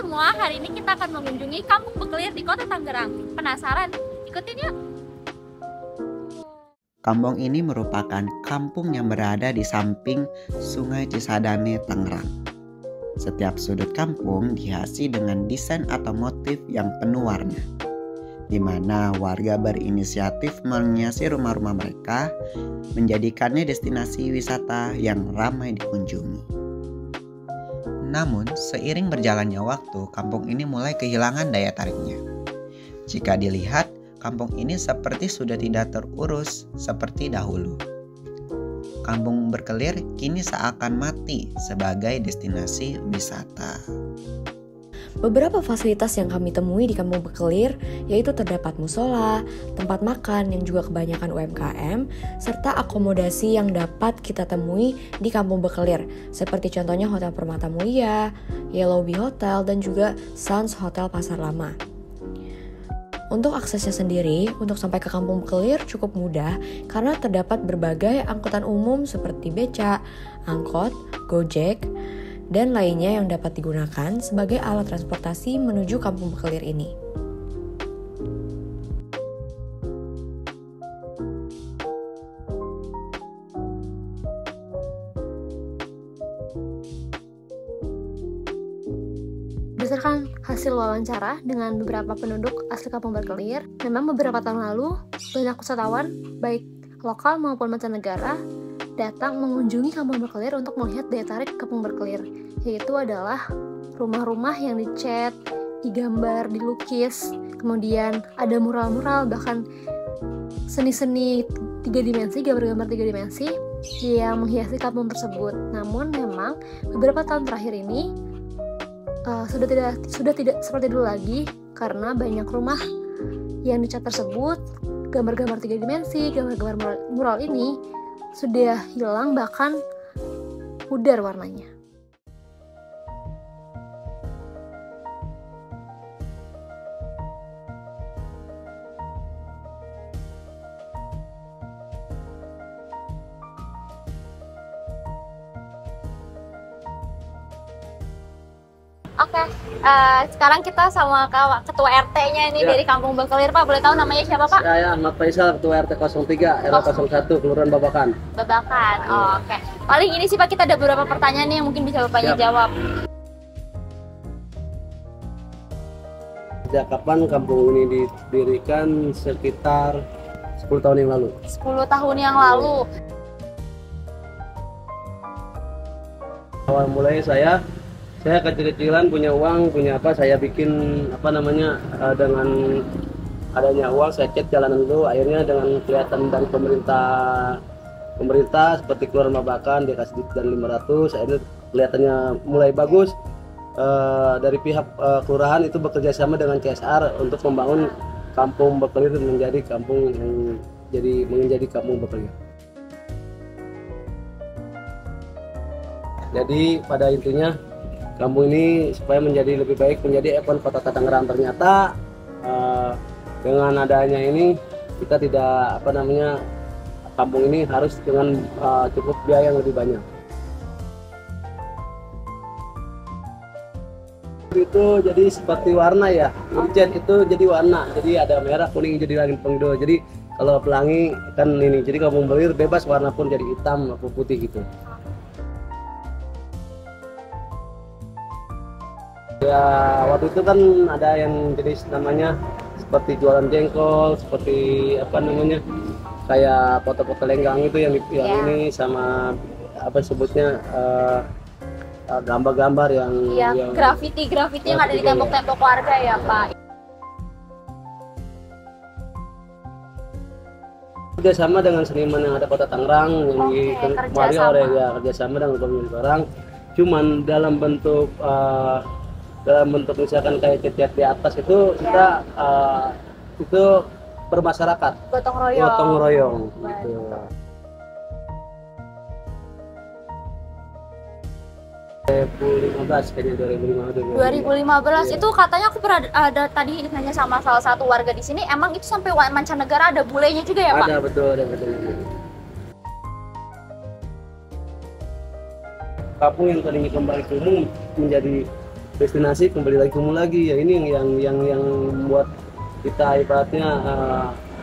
semua, hari ini kita akan mengunjungi Kampung Bekelir di Kota Tangerang. Penasaran? Ikutin yuk! Kampung ini merupakan kampung yang berada di samping Sungai Cisadane, Tangerang. Setiap sudut kampung dihiasi dengan desain atau motif yang penuh warna, di mana warga berinisiatif menghiasi rumah-rumah mereka, menjadikannya destinasi wisata yang ramai dikunjungi. Namun, seiring berjalannya waktu, kampung ini mulai kehilangan daya tariknya. Jika dilihat, kampung ini seperti sudah tidak terurus seperti dahulu. Kampung Bekelir kini seakan mati sebagai destinasi wisata. Beberapa fasilitas yang kami temui di Kampung Bekelir yaitu terdapat musola, tempat makan yang juga kebanyakan UMKM, serta akomodasi yang dapat kita temui di Kampung Bekelir, seperti contohnya Hotel Permata Mulia, Yellow Bee Hotel, dan juga Suns Hotel Pasar Lama. Untuk aksesnya sendiri, untuk sampai ke Kampung Bekelir cukup mudah karena terdapat berbagai angkutan umum seperti beca, angkot, gojek, dan lainnya yang dapat digunakan sebagai alat transportasi menuju Kampung Bekelir ini. Berdasarkan hasil wawancara dengan beberapa penduduk asli Kampung Bekelir, memang beberapa tahun lalu banyak wisatawan, baik lokal maupun mancanegara, datang mengunjungi Kampung Bekelir untuk melihat daya tarik Kampung Bekelir, yaitu adalah rumah-rumah yang dicat, digambar, dilukis, kemudian ada mural-mural, bahkan seni-seni 3 dimensi, gambar-gambar 3 dimensi yang menghiasi kampung tersebut. Namun memang beberapa tahun terakhir ini sudah tidak seperti dulu lagi karena banyak rumah yang dicat tersebut, gambar-gambar 3 dimensi, gambar-gambar mural ini sudah hilang, bahkan pudar warnanya. Oke, sekarang kita sama Ketua RT-nya ini dari Kampung Bekelir, Pak. Boleh tahu namanya siapa, Pak? Saya Ahmad Faisal, Ketua RT 03, RW 01, Kelurahan Babakan. Babakan, oke. Paling ini sih Pak, kita ada beberapa pertanyaan nih yang mungkin bisa Bapaknya jawab. Sejak kapan kampung ini didirikan? Sekitar 10 tahun yang lalu. 10 tahun yang lalu. Awal mulai saya kecil-kecilan punya uang, punya apa, saya bikin dengan adanya uang saya cat jalanan dulu, akhirnya dengan kelihatan dari pemerintah seperti Kelurahan Babakan dia kasih dan 500, akhirnya kelihatannya mulai bagus. Dari pihak kelurahan itu bekerja sama dengan CSR untuk membangun Kampung Bekelir menjadi kampung yang menjadi Kampung Bekelir. Jadi pada intinya kampung ini supaya menjadi lebih baik, menjadi ikon Kota Tangerang. Ternyata dengan adanya ini kita tidak kampung ini harus dengan cukup biaya yang lebih banyak. Itu jadi seperti warna ya, cat itu jadi warna, jadi ada merah, kuning, jadi langit pengdo. Jadi kalau pelangi kan ini, jadi Kampung Bekelir bebas warna pun jadi hitam atau putih gitu. Ya waktu itu kan ada yang jenis namanya seperti jualan jengkol, seperti kayak foto-foto lenggang itu yang ini sama sebutnya gambar-gambar yang graffiti yang ada di tembok-tembok warga ya Pak. Kerjasama dengan seniman yang ada Kota Tangerang, yang kerjasama dengan pemerintah orang, cuman dalam bentuk misalkan kayak cat di atas itu kita itu bermasyarakat, gotong royong gitu. 2015 kayaknya 2015 itu katanya aku pernah ada tadi nanya sama salah satu warga di sini, emang itu sampai mancanegara ada bulenya juga ya Pak? Ada, betul. Kampung yang tadinya kembali ke umum menjadi destinasi kembali lagi kumuh lagi ya. Ini yang membuat kita ibaratnya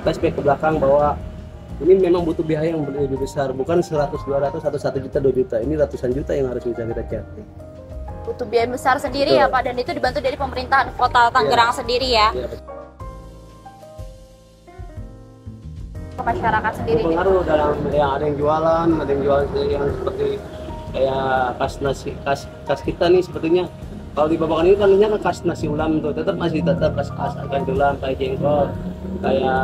flashback ke belakang bahwa ini memang butuh biaya yang lebih besar, bukan 100, 200 atau 1 juta, 2 juta. Ini ratusan juta yang harus bisa kita cari. Butuh biaya besar sendiri. Betul. Ya Pak, dan itu dibantu dari pemerintahan Kota Tangerang sendiri ya. Ke masyarakat sendiri. Pengaruh dalam yang ada yang jualan yang seperti kayak kas kita nih sepertinya. Kalau di Babakan ini kan khas nasi ulam tuh, tetap khas nasi ulam kayak jengkol, kayak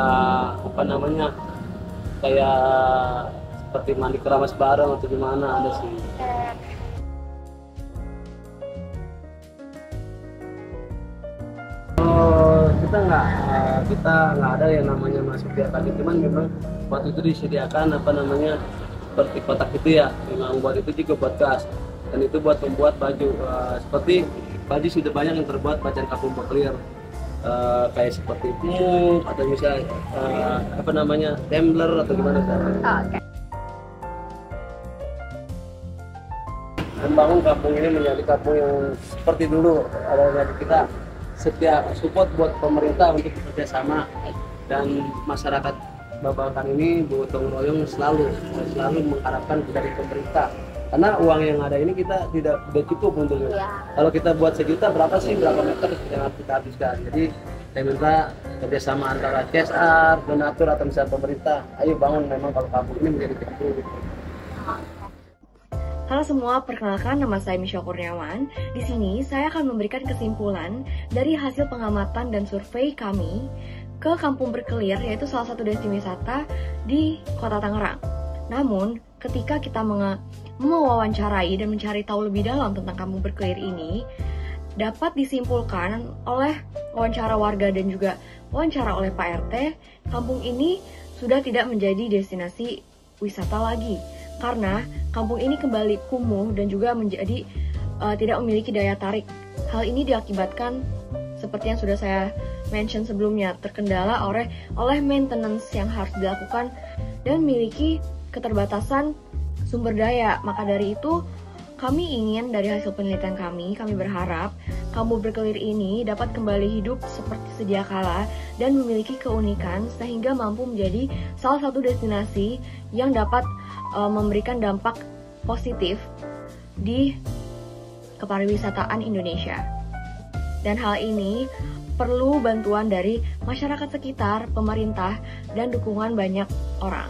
apa namanya, kayak seperti mandi keramas bareng atau gimana ada sih. Kita nggak ada yang namanya masuk di akad, cuman memang waktu itu disediakan apa namanya seperti kotak itu ya, memang buat itu juga buat gas, dan itu buat membuat baju seperti baju sudah banyak yang terbuat Macan Kampung Berkelir, kayak seperti muk atau misalnya apa namanya tumbler atau gimana Okay. Membangun kampung ini menjadi kampung yang seperti dulu. Awalnya kita setiap support buat pemerintah untuk bekerja sama, dan masyarakat Babakan ini gotong royong selalu mengharapkan dari pemerintah, karena uang yang ada ini kita tidak cukup untuk kalau kita buat sejuta berapa meter yang harus kita habiskan. Jadi saya minta kerjasama antara CSR, donatur atau misalnya pemerintah, ayo bangun memang kalau kampung ini menjadi kampung. Halo semua, perkenalkan nama saya Misha Kurniawan. Di sini saya akan memberikan kesimpulan dari hasil pengamatan dan survei kami ke Kampung Berkelir, yaitu salah satu destinasi wisata di Kota Tangerang. Namun, ketika kita mewawancarai dan mencari tahu lebih dalam tentang Kampung Berkelir ini, dapat disimpulkan oleh wawancara warga dan juga wawancara oleh Pak RT, kampung ini sudah tidak menjadi destinasi wisata lagi. Karena kampung ini kembali kumuh dan juga menjadi tidak memiliki daya tarik. Hal ini diakibatkan seperti yang sudah saya mention sebelumnya, terkendala oleh maintenance yang harus dilakukan dan memiliki keterbatasan sumber daya. Maka dari itu, kami ingin dari hasil penelitian kami berharap Kampung Berkelir ini dapat kembali hidup seperti sedia kala dan memiliki keunikan sehingga mampu menjadi salah satu destinasi yang dapat memberikan dampak positif di kepariwisataan Indonesia. Dan hal ini perlu bantuan dari masyarakat sekitar, pemerintah, dan dukungan banyak orang.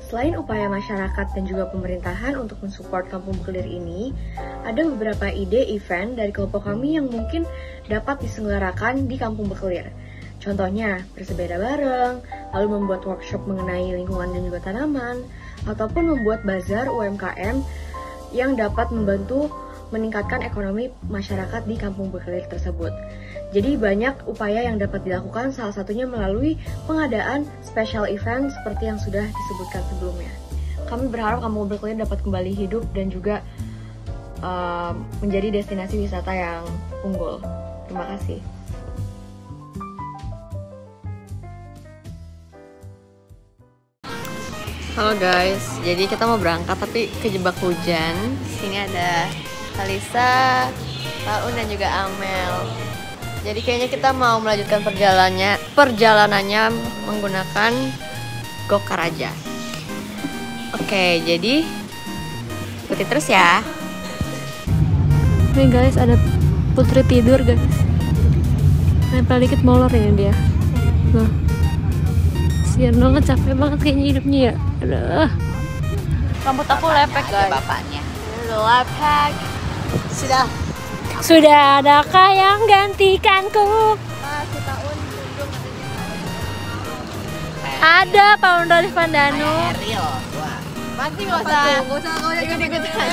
Selain upaya masyarakat dan juga pemerintahan untuk mensupport Kampung Berkelir ini, ada beberapa ide event dari kelompok kami yang mungkin dapat diselenggarakan di Kampung Berkelir. Contohnya, bersepeda bareng, lalu membuat workshop mengenai lingkungan dan juga tanaman, ataupun membuat bazar UMKM yang dapat membantu meningkatkan ekonomi masyarakat di Kampung Berkelir tersebut. Jadi banyak upaya yang dapat dilakukan, salah satunya melalui pengadaan special event seperti yang sudah disebutkan sebelumnya. Kami berharap Kampung Berkelir dapat kembali hidup dan juga menjadi destinasi wisata yang unggul. Terima kasih. Halo guys, jadi kita mau berangkat tapi kejebak hujan. Sini ada Kalisa, Taun dan juga Amel. Jadi kayaknya kita mau melanjutkan perjalanannya menggunakan Gokar aja. Oke, jadi ikuti terus ya. Nih guys, ada Putri tidur guys. Nempel dikit molor ya dia. Nah, sian banget, capek banget kayaknya hidupnya ya. Aduh. Rambut aku lepek guys. Bapaknya. Lepek. Sudah adakah yang gantikanku? Ada Pak Undolif Pandanu. Masih nggak usah ikut-ikutan.